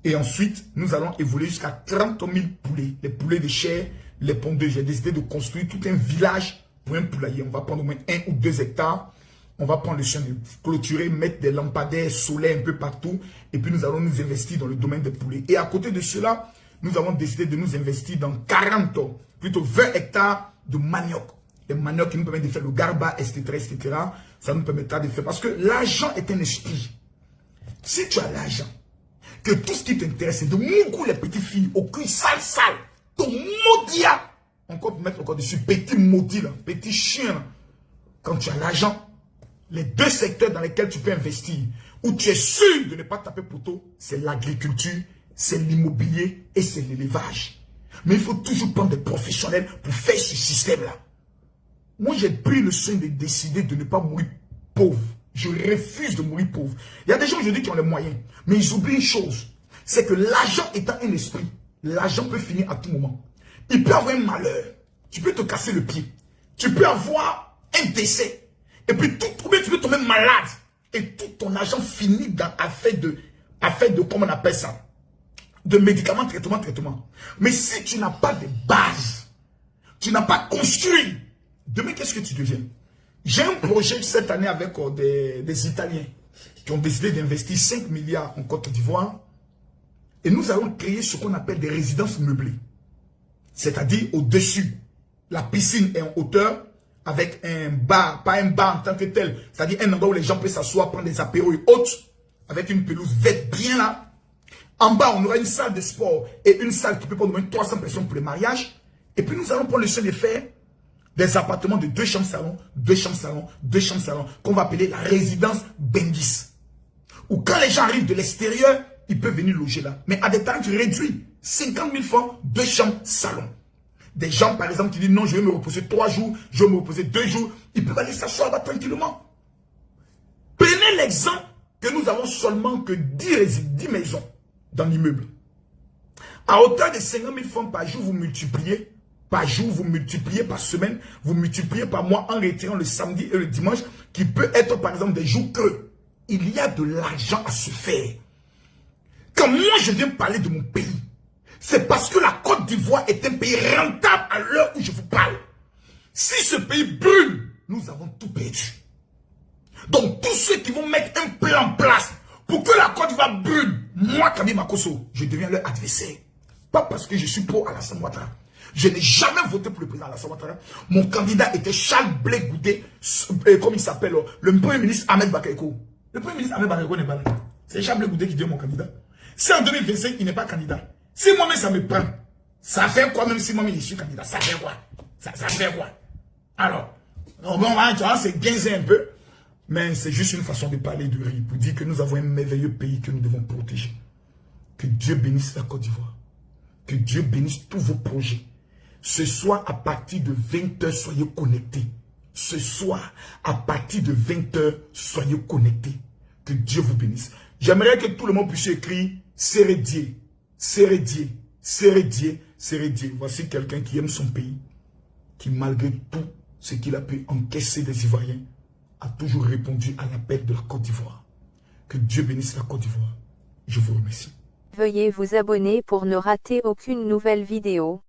Et ensuite, nous allons évoluer jusqu'à 30 000 poulets. Les poulets de chair, les pondeuses. J'ai décidé de construire tout un village pour un poulailler. On va prendre au moins 1 ou 2 hectares. On va prendre le soin de clôturer, mettre des lampadaires solaires un peu partout. Et puis, nous allons nous investir dans le domaine des poulets. Et à côté de cela, nous avons décidé de nous investir dans 20 hectares de manioc. Les manioc qui nous permettent de faire le garba, etc., etc. Ça nous permettra de faire. Parce que l'argent est un esprit. Si tu as l'argent, que tout ce qui t'intéresse, c'est de moucou les petites filles au cul sale, ton maudit, encore pour mettre encore dessus, petit maudit, là, petit chien, là. Quand tu as l'argent, les 2 secteurs dans lesquels tu peux investir, où tu es sûr de ne pas taper poteau, c'est l'agriculture, c'est l'immobilier et c'est l'élevage. Mais il faut toujours prendre des professionnels pour faire ce système-là. Moi, j'ai pris le soin de décider de ne pas mourir pauvre. Je refuse de mourir pauvre. Il y a des gens aujourd'hui qui ont les moyens, mais ils oublient une chose. C'est que l'argent étant un esprit, l'argent peut finir à tout moment. Il peut avoir un malheur. Tu peux te casser le pied. Tu peux avoir un décès. Et puis tu peux tomber malade. Et tout ton argent finit dans affaire de, comment on appelle ça, de médicaments, traitement. Mais si tu n'as pas de base, tu n'as pas construit, demain qu'est-ce que tu deviens? J'ai un projet cette année avec des Italiens qui ont décidé d'investir 5 milliards en Côte d'Ivoire. Et nous allons créer ce qu'on appelle des résidences meublées. C'est-à-dire au-dessus, la piscine est en hauteur avec un bar, pas un bar en tant que tel. C'est-à-dire un endroit où les gens peuvent s'asseoir, prendre des apéros et autres, avec une pelouse verte bien là. En bas, on aura une salle de sport et une salle qui peut prendre au moins 300 personnes pour les mariages. Et puis nous allons prendre le soin de faire des appartements de 2 chambres salon, 2 chambres salon, 2 chambres salon, qu'on va appeler la résidence Bendis. Où quand les gens arrivent de l'extérieur, ils peuvent venir loger là. Mais à des tarifs réduits, 50 000 francs, 2 chambres salon. Des gens, par exemple, qui disent non, je vais me reposer 3 jours, je vais me reposer 2 jours, ils peuvent aller s'asseoir là tranquillement. Prenez l'exemple que nous avons seulement que 10 maisons dans l'immeuble. À hauteur de 50 000 francs par jour, vous multipliez. Par jour, vous multipliez par semaine, vous multipliez par mois en retirant le samedi et le dimanche, qui peut être par exemple des jours creux. Il y a de l'argent à se faire. Quand moi je viens parler de mon pays, c'est parce que la Côte d'Ivoire est un pays rentable à l'heure où je vous parle. Si ce pays brûle, nous avons tout perdu. Donc tous ceux qui vont mettre un plan en place pour que la Côte d'Ivoire brûle, moi, Kabi Makosso, je deviens leur adversaire. Pas parce que je suis pro Alassane Ouattara. Je n'ai jamais voté pour le président Alassane Ouattara. Mon candidat était Charles Blé Goudé, comme il s'appelle, le premier ministre Ahmed Bakayoko. Le premier ministre Ahmed Bakayoko n'est pas là. C'est Charles Blé Goudé qui devient mon candidat. Si en 2025, il n'est pas candidat, si moi-même ça me prend, ça fait quoi même si moi-même je suis candidat? Ça fait quoi? Ça fait quoi? Alors, bon, c'est gainsé un peu, mais c'est juste une façon de parler de rire pour dire que nous avons un merveilleux pays que nous devons protéger. Que Dieu bénisse la Côte d'Ivoire. Que Dieu bénisse tous vos projets. Ce soir, à partir de 20 h, soyez connectés. Ce soir, à partir de 20 h, soyez connectés. Que Dieu vous bénisse. J'aimerais que tout le monde puisse écrire Sérédier, Sérédier, Sérédier, Sérédier. Voici quelqu'un qui aime son pays, qui malgré tout ce qu'il a pu encaisser des Ivoiriens, a toujours répondu à l'appel de la Côte d'Ivoire. Que Dieu bénisse la Côte d'Ivoire. Je vous remercie. Veuillez vous abonner pour ne rater aucune nouvelle vidéo.